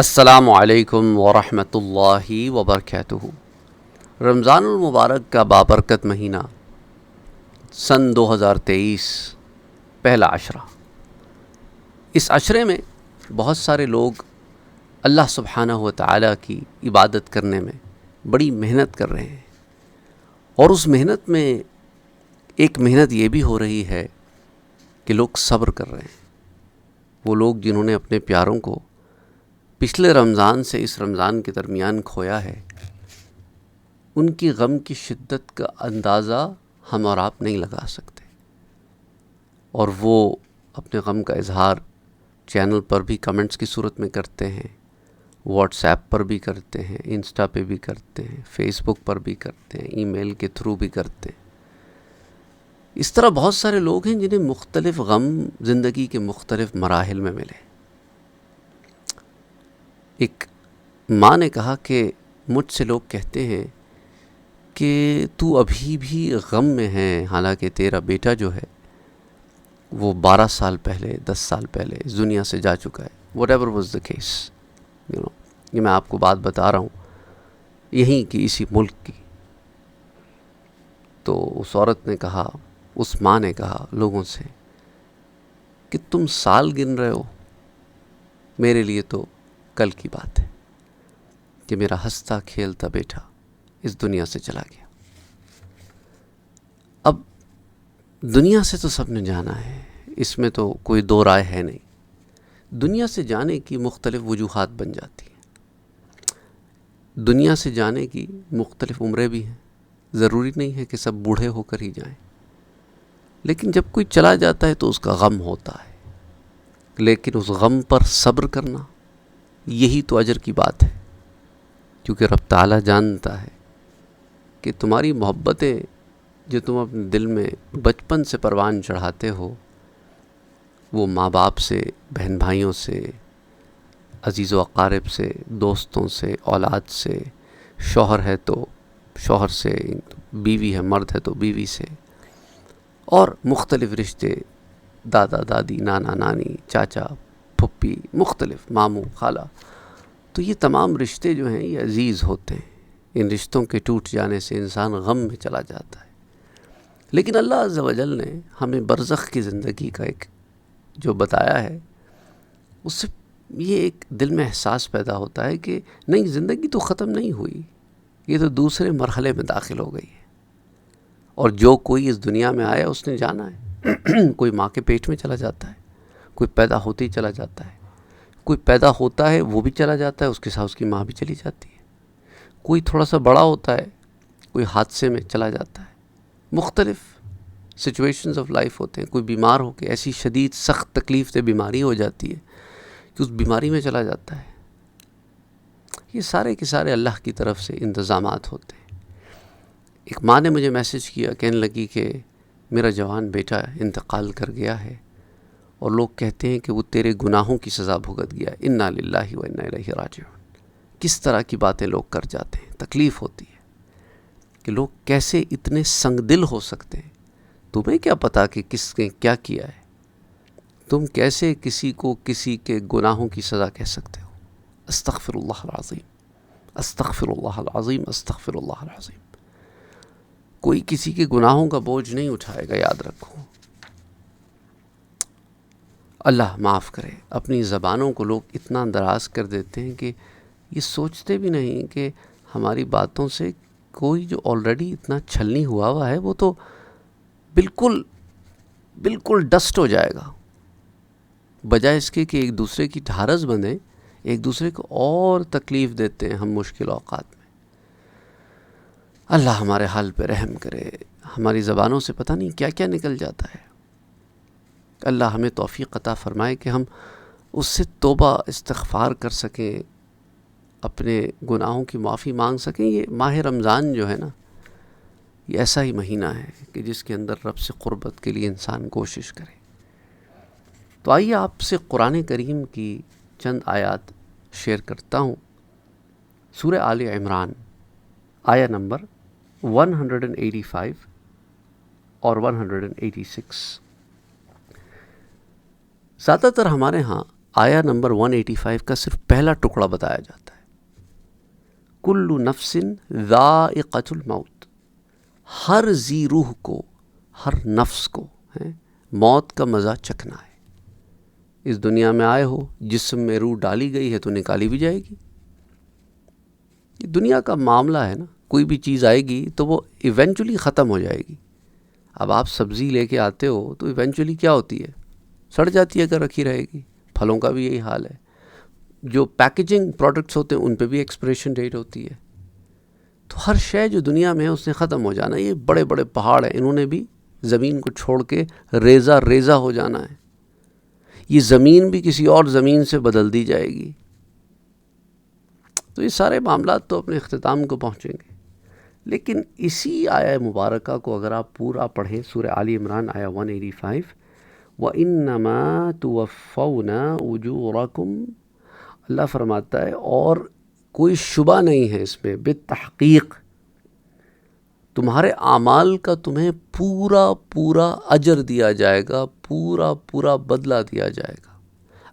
السلام علیکم ورحمۃ اللہ وبرکاتہ۔ رمضان المبارک کا بابرکت مہینہ سن 2023 پہلا عشرہ۔ اس عشرے میں بہت سارے لوگ اللہ سبحانہ و تعالیٰ کی عبادت کرنے میں بڑی محنت کر رہے ہیں، اور اس محنت میں ایک محنت یہ بھی ہو رہی ہے کہ لوگ صبر کر رہے ہیں۔ وہ لوگ جنہوں نے اپنے پیاروں کو پچھلے رمضان سے اس رمضان کے درمیان کھویا ہے، ان کی غم کی شدت کا اندازہ ہم اور آپ نہیں لگا سکتے، اور وہ اپنے غم کا اظہار چینل پر بھی کمنٹس کی صورت میں کرتے ہیں، واٹس ایپ پر بھی کرتے ہیں، انسٹا پہ بھی کرتے ہیں، فیس بک پر بھی کرتے ہیں، ای میل کے تھرو بھی کرتے ہیں۔ اس طرح بہت سارے لوگ ہیں جنہیں مختلف غم زندگی کے مختلف مراحل میں ملے۔ ایک ماں نے کہا کہ مجھ سے لوگ کہتے ہیں کہ تو ابھی بھی غم میں ہے، حالانکہ تیرا بیٹا جو ہے وہ 12 سال پہلے 10 سال پہلے اس دنیا سے جا چکا ہے۔ What ever was the case, یہ میں آپ کو بات بتا رہا ہوں یہیں کی اسی ملک کی۔ تو اس عورت نے کہا، اس ماں نے کہا لوگوں سے کہ تم سال گن رہے ہو، میرے لیے تو کل کی بات ہے کہ میرا ہنستا کھیلتا بیٹا اس دنیا سے چلا گیا۔ اب دنیا سے تو سب نے جانا ہے، اس میں تو کوئی دو رائے ہے نہیں۔ دنیا سے جانے کی مختلف وجوہات بن جاتی ہیں، دنیا سے جانے کی مختلف عمریں بھی ہیں، ضروری نہیں ہے کہ سب بوڑھے ہو کر ہی جائیں، لیکن جب کوئی چلا جاتا ہے تو اس کا غم ہوتا ہے، لیکن اس غم پر صبر کرنا یہی تو اجر کی بات ہے، کیونکہ رب تعالیٰ جانتا ہے کہ تمہاری محبتیں جو تم اپنے دل میں بچپن سے پروان چڑھاتے ہو، وہ ماں باپ سے، بہن بھائیوں سے، عزیز و اقارب سے، دوستوں سے، اولاد سے، شوہر ہے تو شوہر سے، بیوی ہے مرد ہے تو بیوی سے، اور مختلف رشتے، دادا دادی، نانا نانی، چاچا پھپھی، مختلف ماموں خالہ، تو یہ تمام رشتے جو ہیں یہ عزیز ہوتے ہیں۔ ان رشتوں کے ٹوٹ جانے سے انسان غم میں چلا جاتا ہے، لیکن اللہ عز و جل نے ہمیں برزخ کی زندگی کا ایک جو بتایا ہے، اس سے یہ ایک دل میں احساس پیدا ہوتا ہے کہ نہیں، زندگی تو ختم نہیں ہوئی، یہ تو دوسرے مرحلے میں داخل ہو گئی ہے، اور جو کوئی اس دنیا میں آیا اس نے جانا ہے۔ کوئی ماں کے پیٹ میں چلا جاتا ہے، کوئی پیدا ہوتے ہی چلا جاتا ہے، کوئی پیدا ہوتا ہے وہ بھی چلا جاتا ہے، اس کے ساتھ اس کی ماں بھی چلی جاتی ہے، کوئی تھوڑا سا بڑا ہوتا ہے، کوئی حادثے میں چلا جاتا ہے، مختلف سچویشنز آف لائف ہوتے ہیں، کوئی بیمار ہو کے ایسی شدید سخت تکلیف سے بیماری ہو جاتی ہے کہ اس بیماری میں چلا جاتا ہے۔ یہ سارے کے سارے اللہ کی طرف سے انتظامات ہوتے ہیں۔ ایک ماں نے مجھے میسج کیا، کہنے لگی کہ میرا جوان بیٹا انتقال کر گیا ہے، اور لوگ کہتے ہیں کہ وہ تیرے گناہوں کی سزا بھگت گیا۔ انا للہ و انا الیہ راجعون۔ کس طرح کی باتیں لوگ کر جاتے ہیں، تکلیف ہوتی ہے کہ لوگ کیسے اتنے سنگ دل ہو سکتے ہیں۔ تمہیں کیا پتا کہ کس نے کیا کیا ہے؟ تم کیسے کسی کو کسی کے گناہوں کی سزا کہہ سکتے ہو؟ استغفر اللہ العظیم، استغفر اللہ العظیم، استغفر اللہ العظیم۔ کوئی کسی کے گناہوں کا بوجھ نہیں اٹھائے گا، یاد رکھو۔ اللہ معاف کرے، اپنی زبانوں کو لوگ اتنا دراز کر دیتے ہیں کہ یہ سوچتے بھی نہیں کہ ہماری باتوں سے کوئی جو آلریڈی اتنا چھلنی ہوا ہے وہ تو بالکل ڈسٹ ہو جائے گا، بجائے اس کے کہ ایک دوسرے کی ڈھارس بنیں، ایک دوسرے کو اور تکلیف دیتے ہیں ہم مشکل اوقات میں۔ اللہ ہمارے حال پہ رحم کرے، ہماری زبانوں سے پتہ نہیں کیا کیا نکل جاتا ہے۔ اللہ ہمیں توفیق عطا فرمائے کہ ہم اس سے توبہ استغفار کر سکیں، اپنے گناہوں کی معافی مانگ سکیں۔ یہ ماہ رمضان جو ہے نا، یہ ایسا ہی مہینہ ہے کہ جس کے اندر رب سے قربت کے لیے انسان کوشش کرے۔ تو آئیے آپ سے قرآن کریم کی چند آیات شیئر کرتا ہوں۔ سورہ آل عمران آیہ نمبر 185 اور 186۔ زیادہ تر ہمارے ہاں آیا نمبر 185 کا صرف پہلا ٹکڑا بتایا جاتا ہے. کل نفس ذائقۃ الموت، ہر ذی روح کو، ہر نفس کو موت کا مزہ چکھنا ہے. اس دنیا میں آئے ہو، جسم میں روح ڈالی گئی ہے تو نکالی بھی جائے گی. یہ دنیا کا معاملہ ہے نا. کوئی بھی چیز آئے گی تو وہ ایونچولی ختم ہو جائے گی. اب آپ سبزی لے کے آتے ہو تو ایونچولی کیا ہوتی ہے؟ سڑ جاتی ہے اگر رکھی رہے گی. پھلوں کا بھی یہی حال ہے. جو پیکیجنگ پروڈکٹس ہوتے ہیں ان پہ بھی ایکسپریشن ڈیٹ ہوتی ہے. تو ہر شے جو دنیا میں ہے اس نے ختم ہو جانا. یہ بڑے بڑے پہاڑ ہیں، انہوں نے بھی زمین کو چھوڑ کے ریزہ ریزہ ہو جانا ہے. یہ زمین بھی کسی اور زمین سے بدل دی جائے گی. تو یہ سارے معاملات تو اپنے اختتام کو پہنچیں گے. لیکن اسی آیہ مبارکہ کو اگر آپ پورا پڑھیں، سورہ آل عمران آیہ 185، وَإِنَّمَا تُوَفَّوْنَ أُجُورَكُمْ، اللہ فرماتا ہے اور کوئی شبہ نہیں ہے اس میں، بالتحقیق تمہارے اعمال کا تمہیں پورا پورا اجر دیا جائے گا، پورا پورا بدلہ دیا جائے گا.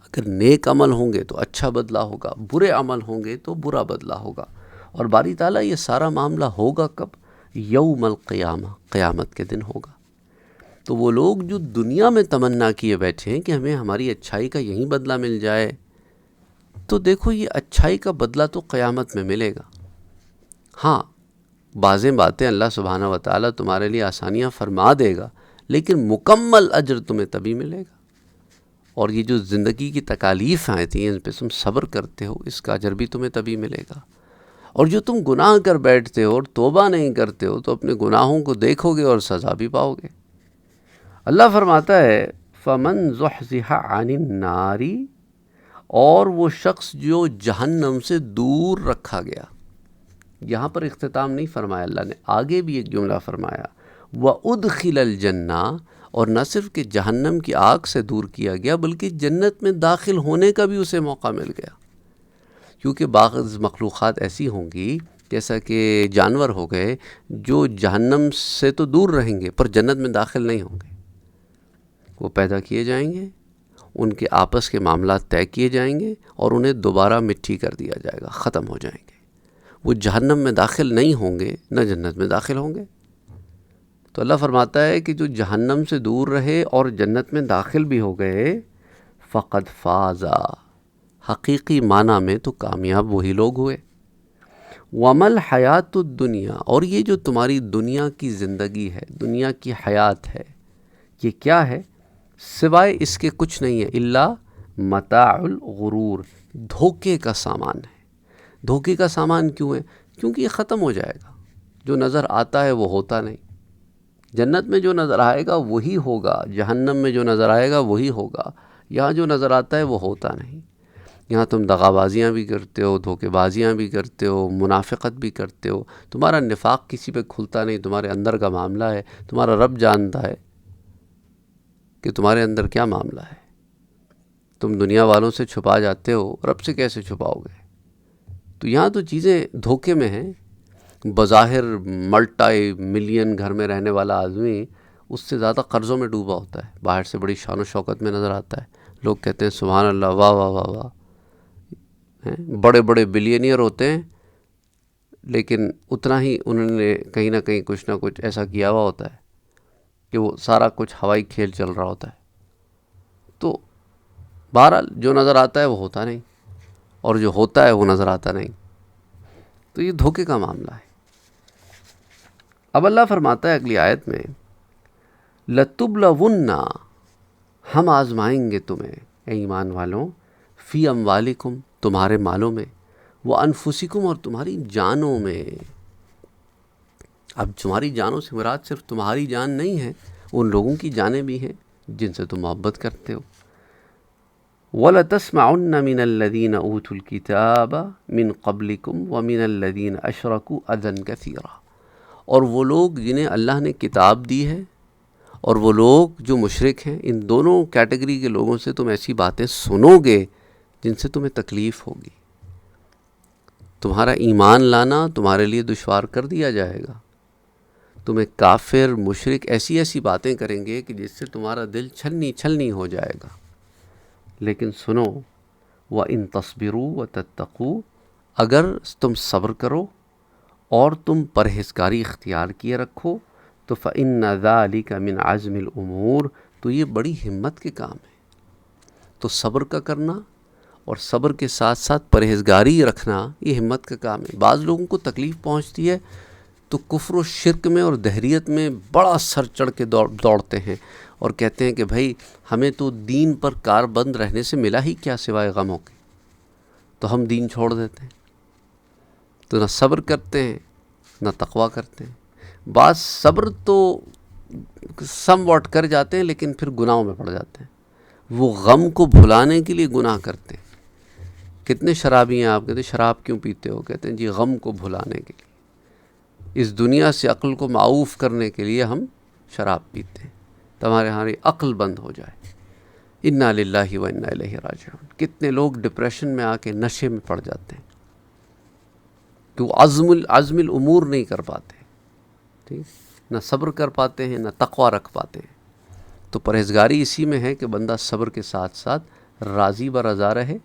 اگر نیک عمل ہوں گے تو اچھا بدلہ ہوگا، برے عمل ہوں گے تو برا بدلہ ہوگا. اور باری تعالیٰ یہ سارا معاملہ ہوگا کب؟ یوم القیامہ، قیامت کے دن ہوگا. تو وہ لوگ جو دنیا میں تمنا کیے بیٹھے ہیں کہ ہمیں ہماری اچھائی کا یہیں بدلہ مل جائے، تو دیکھو یہ اچھائی کا بدلہ تو قیامت میں ملے گا. ہاں، بعضیں باتیں اللہ سبحانہ و تعالیٰ تمہارے لیے آسانیاں فرما دے گا، لیکن مکمل اجر تمہیں تبھی ملے گا. اور یہ جو زندگی کی تکالیف آتی ہیں ان پہ تم صبر کرتے ہو، اس کا اجر بھی تمہیں تبھی ملے گا. اور جو تم گناہ کر بیٹھتے ہو اور توبہ نہیں کرتے ہو تو اپنے گناہوں کو دیکھو گے اور سزا بھی پاؤ گے. اللہ فرماتا ہے فَمَنْ زُحْزِحَ عَنِ النَّارِ، اور وہ شخص جو جہنم سے دور رکھا گیا. یہاں پر اختتام نہیں فرمایا اللہ نے، آگے بھی ایک جملہ فرمایا وَأُدْخِلَ الْجَنَّةَ، اور نہ صرف کہ جہنم کی آگ سے دور کیا گیا بلکہ جنت میں داخل ہونے کا بھی اسے موقع مل گیا. کیونکہ بعض مخلوقات ایسی ہوں گی جیسا کہ جانور ہو گئے جو جہنم سے تو دور رہیں گے پر جنت میں داخل نہیں ہوں گے. وہ پیدا کیے جائیں گے، ان کے آپس کے معاملات طے کیے جائیں گے اور انہیں دوبارہ مٹی کر دیا جائے گا، ختم ہو جائیں گے. وہ جہنم میں داخل نہیں ہوں گے نہ جنت میں داخل ہوں گے. تو اللہ فرماتا ہے کہ جو جہنم سے دور رہے اور جنت میں داخل بھی ہو گئے، فقد فازا، حقیقی معنی میں تو کامیاب وہی لوگ ہوئے. وَمَا الْحَيَاةُ الدُّنْيَا، اور یہ جو تمہاری دنیا کی زندگی ہے، دنیا کی حیات ہے، یہ کیا ہے؟ سوائے اس کے کچھ نہیں ہے، الا متاع الغرور، دھوکے کا سامان ہے. دھوکے کا سامان کیوں ہے؟ کیونکہ یہ ختم ہو جائے گا. جو نظر آتا ہے وہ ہوتا نہیں. جنت میں جو نظر آئے گا وہی ہوگا، جہنم میں جو نظر آئے گا وہی ہوگا. یہاں جو نظر آتا ہے وہ ہوتا نہیں. یہاں تم دغا بازیاں بھی کرتے ہو، دھوکے بازیاں بھی کرتے ہو، منافقت بھی کرتے ہو. تمہارا نفاق کسی پہ کھلتا نہیں، تمہارے اندر کا معاملہ ہے. تمہارا رب جانتا ہے کہ تمہارے اندر کیا معاملہ ہے. تم دنیا والوں سے چھپا جاتے ہو، رب سے کیسے چھپاؤ گے؟ تو یہاں تو چیزیں دھوکے میں ہیں. بظاہر ملٹائی ملین گھر میں رہنے والا آدمی اس سے زیادہ قرضوں میں ڈوبا ہوتا ہے. باہر سے بڑی شان و شوکت میں نظر آتا ہے، لوگ کہتے ہیں سبحان اللہ، واہ واہ واہ واہ. بڑے بڑے بلینئر ہوتے ہیں لیکن اتنا ہی انہوں نے کہیں نہ کہیں کچھ نہ کچھ ایسا کیا ہوا ہوتا ہے کہ وہ سارا کچھ ہوائی کھیل چل رہا ہوتا ہے. تو بہرحال جو نظر آتا ہے وہ ہوتا نہیں، اور جو ہوتا ہے وہ نظر آتا نہیں. تو یہ دھوکے کا معاملہ ہے. اب اللہ فرماتا ہے اگلی آیت میں لَتُبْلَوُنَّ، ہم آزمائیں گے تمہیں اے ایمان والوں، فی اموالکم، تمہارے مالوں میں، وانفسکم، اور تمہاری جانوں میں. اب تمہاری جانوں سے مراد صرف تمہاری جان نہیں ہے، ان لوگوں کی جانیں بھی ہیں جن سے تم محبت کرتے ہو. وَلَتَسْمَعُنَّ مِنَ الَّذِينَ أُوتُوا الْكِتَابَ مِنْ قَبْلِكُمْ وَمِنَ الَّذِينَ أَشْرَكُوا أَذًى كَثِيرًا، اور وہ لوگ جنہیں اللہ نے کتاب دی ہے اور وہ لوگ جو مشرک ہیں، ان دونوں کیٹیگری کے لوگوں سے تم ایسی باتیں سنو گے جن سے تمہیں تکلیف ہوگی. تمہارا ایمان لانا تمہارے لیے دشوار کر دیا جائے گا. تمہیں کافر مشرک ایسی ایسی باتیں کریں گے کہ جس سے تمہارا دل چھلنی چھلنی ہو جائے گا. لیکن سنو وَإِن تَصْبِرُوا وَتَتَّقُوا، اگر تم صبر کرو اور تم پرہیزگاری اختیار کیے رکھو تو فَإِنَّ ذَلِكَ مِنْ عَزْمِ الْأُمُورِ، تو یہ بڑی ہمت کے کام ہے۔ تو صبر کا کرنا اور صبر کے ساتھ ساتھ پرہیزگاری رکھنا یہ ہمت کا کام ہے۔ بعض لوگوں کو تکلیف پہنچتی ہے تو کفر و شرک میں اور دہریت میں بڑا سر چڑھ کے دوڑتے ہیں اور کہتے ہیں کہ بھائی ہمیں تو دین پر کاربند رہنے سے ملا ہی کیا سوائے غموں کے، تو ہم دین چھوڑ دیتے ہیں۔ تو نہ صبر کرتے ہیں نہ تقویٰ کرتے ہیں۔ بعض صبر تو سم واٹ کر جاتے ہیں لیکن پھر گناہوں میں پڑ جاتے ہیں، وہ غم کو بھلانے کے لیے گناہ کرتے ہیں۔ کتنے شرابی ہیں، آپ کہتے ہیں شراب کیوں پیتے ہو؟ کہتے ہیں جی غم کو بھلانے کے لیے، اس دنیا سے عقل کو معاوف کرنے کے لیے ہم شراب پیتے ہیں، ہماری عقل بند ہو جائے۔ انا للہ و انا الیہ راجعون۔ کتنے لوگ ڈپریشن میں آ کے نشے میں پڑ جاتے ہیں کہ وہ عزم الامور نہیں کر پاتے، ٹھیک، نہ صبر کر پاتے ہیں نہ تقویٰ رکھ پاتے ہیں۔ تو پرہیزگاری اسی میں ہے کہ بندہ صبر کے ساتھ ساتھ راضی برضا رہے،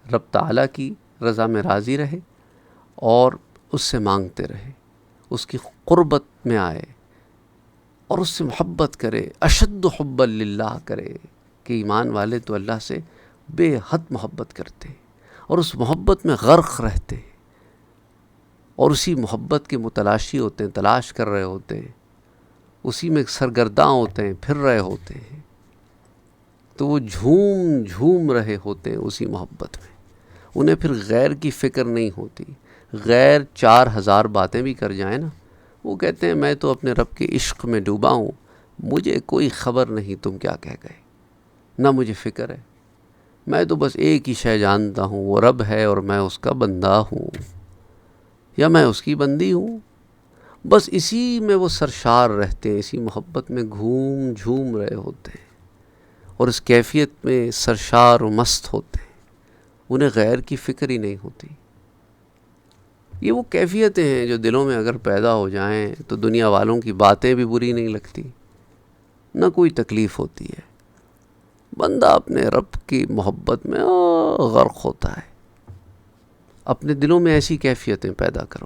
رب تعالیٰ کی رضا میں راضی رہے اور اس سے مانگتے رہے، اس کی قربت میں آئے اور اس سے محبت کرے، اشد حبا للہ کرے کہ ایمان والے تو اللہ سے بے حد محبت کرتے ہیں اور اس محبت میں غرق رہتے ہیں اور اسی محبت کے متلاشی ہوتے ہیں، تلاش کر رہے ہوتے ہیں، اسی میں سرگرداں ہوتے ہیں، پھر رہے ہوتے ہیں، تو وہ جھوم رہے ہوتے ہیں اسی محبت میں۔ انہیں پھر غیر کی فکر نہیں ہوتی، غیر 4000 باتیں بھی کر جائیں نا، وہ کہتے ہیں میں تو اپنے رب کے عشق میں ڈوبا ہوں، مجھے کوئی خبر نہیں تم کیا کہہ گئے، نہ مجھے فکر ہے، میں تو بس ایک ہی شے جانتا ہوں، وہ رب ہے اور میں اس کا بندہ ہوں یا میں اس کی بندی ہوں، بس اسی میں وہ سرشار رہتے ہیں، اسی محبت میں جھوم رہے ہوتے ہیں اور اس کیفیت میں سرشار و مست ہوتے ہیں، انہیں غیر کی فکر ہی نہیں ہوتی۔ یہ وہ کیفیتیں ہیں جو دلوں میں اگر پیدا ہو جائیں تو دنیا والوں کی باتیں بھی بری نہیں لگتی، نہ کوئی تکلیف ہوتی ہے، بندہ اپنے رب کی محبت میں غرق ہوتا ہے۔ اپنے دلوں میں ایسی کیفیتیں پیدا کرو،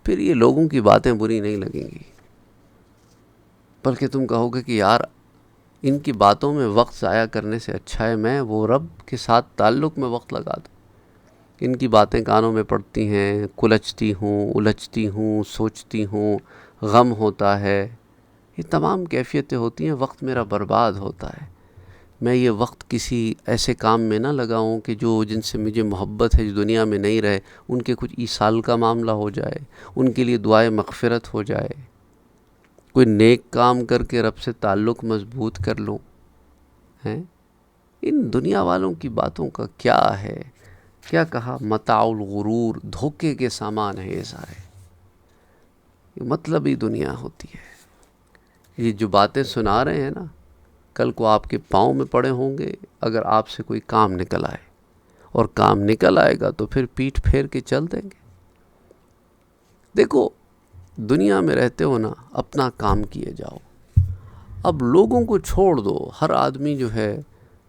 پھر یہ لوگوں کی باتیں بری نہیں لگیں گی، بلکہ تم کہو گے کہ یار ان کی باتوں میں وقت ضائع کرنے سے اچھا ہے میں وہ رب کے ساتھ تعلق میں وقت لگا دوں۔ ان کی باتیں کانوں میں پڑتی ہیں، کلچتی ہوں، الجھتی ہوں، سوچتی ہوں، غم ہوتا ہے، یہ تمام کیفیتیں ہوتی ہیں، وقت میرا برباد ہوتا ہے۔ میں یہ وقت کسی ایسے کام میں نہ لگاؤں کہ جن سے مجھے محبت ہے، جو دنیا میں نہیں رہے، ان کے کچھ ایصال کا معاملہ ہو جائے، ان کے لیے دعائے مغفرت ہو جائے، کوئی نیک کام کر کے رب سے تعلق مضبوط کر لوں۔ ہیں ان دنیا والوں کی باتوں کا کیا ہے؟ کیا کہا؟ متاع الغرور، دھوکے کے سامان ہے یہ سارے، یہ مطلبی دنیا ہوتی ہے۔ یہ جو باتیں سنا رہے ہیں نا، کل کو آپ کے پاؤں میں پڑے ہوں گے اگر آپ سے کوئی کام نکل آئے، اور کام نکل آئے گا تو پھر پیٹھ پھیر کے چل دیں گے۔ دیکھو دنیا میں رہتے ہو نا، اپنا کام کیے جاؤ، اب لوگوں کو چھوڑ دو۔ ہر آدمی جو ہے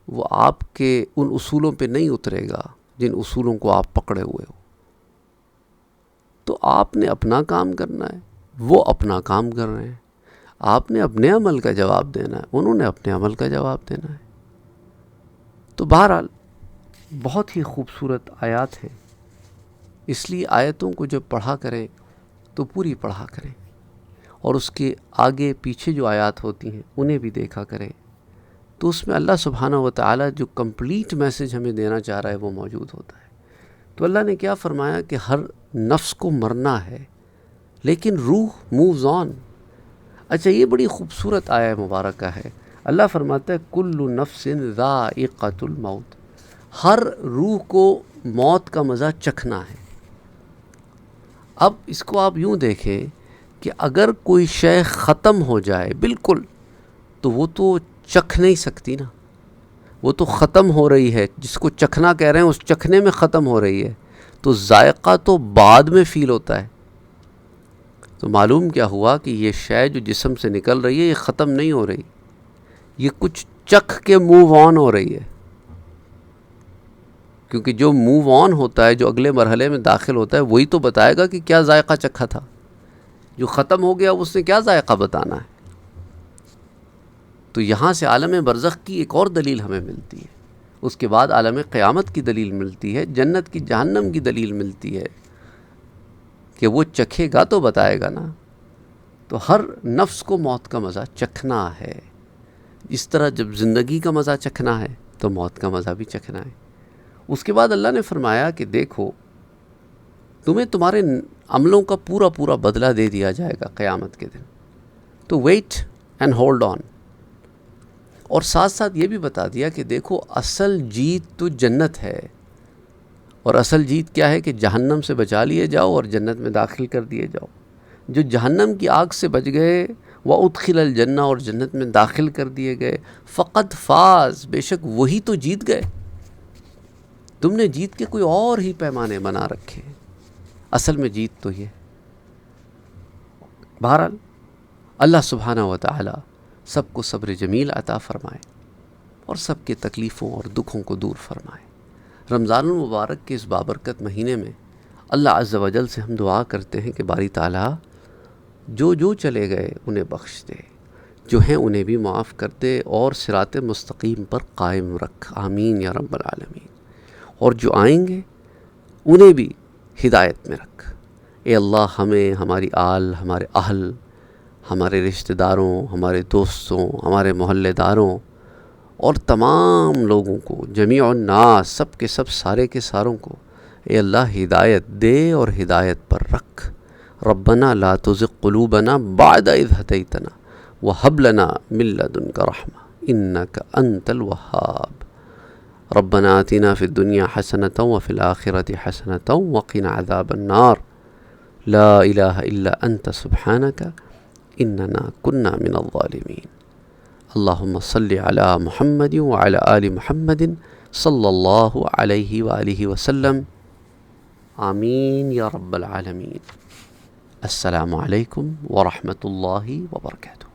وہ آپ کے ان اصولوں پہ نہیں اترے گا جن اصولوں کو آپ پکڑے ہوئے ہو، تو آپ نے اپنا کام کرنا ہے، وہ اپنا کام کر رہے ہیں، آپ نے اپنے عمل کا جواب دینا ہے، انہوں نے اپنے عمل کا جواب دینا ہے۔ تو بہرحال بہت ہی خوبصورت آیات ہیں، اس لیے آیتوں کو جب پڑھا کریں تو پوری پڑھا کریں، اور اس کے آگے پیچھے جو آیات ہوتی ہیں انہیں بھی دیکھا کریں، تو اس میں اللہ سبحانہ و تعالیٰ جو کمپلیٹ میسج ہمیں دینا چاہ رہا ہے وہ موجود ہوتا ہے۔ تو اللہ نے کیا فرمایا کہ ہر نفس کو مرنا ہے لیکن روح مووز آن۔ اچھا یہ بڑی خوبصورت آیہ مبارکہ ہے۔ اللہ فرماتا ہے کل نفس ذائقۃ الموت، ہر روح کو موت کا مزہ چکھنا ہے۔ اب اس کو آپ یوں دیکھیں کہ اگر کوئی شے ختم ہو جائے بالکل تو وہ تو چکھ نہیں سکتی نا، وہ تو ختم ہو رہی ہے، جس کو چکھنا کہہ رہے ہیں اس چکھنے میں ختم ہو رہی ہے، تو ذائقہ تو بعد میں فیل ہوتا ہے۔ تو معلوم کیا ہوا کہ یہ شے جو جسم سے نکل رہی ہے یہ ختم نہیں ہو رہی، یہ کچھ چکھ کے موو آن ہو رہی ہے۔ کیونکہ جو موو آن ہوتا ہے، جو اگلے مرحلے میں داخل ہوتا ہے، وہی تو بتائے گا کہ کیا ذائقہ چکھا تھا. جو ختم ہو گیا اس نے کیا ذائقہ بتانا ہے. تو یہاں سے عالم برزخ کی ایک اور دلیل ہمیں ملتی ہے. اس کے بعد عالم قیامت کی دلیل ملتی ہے، جنت کی جہنم کی دلیل ملتی ہے کہ وہ چکھے گا تو بتائے گا نا. تو ہر نفس کو موت کا مزہ چکھنا ہے. اس طرح جب زندگی کا مزہ چکھنا ہے تو موت کا مزہ بھی چکھنا ہے. اس کے بعد اللہ نے فرمایا کہ دیکھو تمہیں تمہارے عملوں کا پورا پورا بدلہ دے دیا جائے گا قیامت کے دن. تو ویٹ اینڈ ہولڈ آن. اور ساتھ ساتھ یہ بھی بتا دیا کہ دیکھو اصل جیت تو جنت ہے. اور اصل جیت کیا ہے کہ جہنم سے بچا لیے جاؤ اور جنت میں داخل کر دیے جاؤ. جو جہنم کی آگ سے بچ گئے وَأُدْخِلَ الْجَنَّةَ اور جنت میں داخل کر دیے گئے، فقط فاز، بے شک وہی تو جیت گئے. تم نے جیت کے کوئی اور ہی پیمانے بنا رکھے، اصل میں جیت تو یہ. بہرحال اللہ سبحانہ و تعالی سب کو صبر جمیل عطا فرمائے اور سب کے تکلیفوں اور دکھوں کو دور فرمائے. رمضان المبارک کے اس بابرکت مہینے میں اللہ عز و جل سے ہم دعا کرتے ہیں کہ باری تعالیٰ جو چلے گئے انہیں بخش دے، جو ہیں انہیں بھی معاف کر دے اور صراط مستقیم پر قائم رکھ. آمین یا رب العالمین. اور جو آئیں گے انہیں بھی ہدایت میں رکھ. اے اللہ ہمیں، ہماری آل، ہمارے اہل، ہمارے رشتہ داروں، ہمارے دوستوں، ہمارے محلے داروں اور تمام لوگوں کو، جمیع الناس، سب کے سب، سارے کے ساروں کو اے اللہ ہدایت دے اور ہدایت پر رکھ. ربنا لا تزغ قلوبنا بعد اذ ہدیتنا وہب لنا من لدنک رحمہ انک انت الوہاب. ربنا آتنا فی الدنیا حسنۃ وفی الآخرۃ حسنۃ وقنا عذاب النار. لا الہ الا انت سبحانک اننا کنا من الظالمین. اللہم صلی علی محمد وعلی آل محمد صلی اللہ علیہ وآلہ وسلم. آمین یا رب العالمین. السلام علیکم ورحمۃ اللہ وبرکاتہ.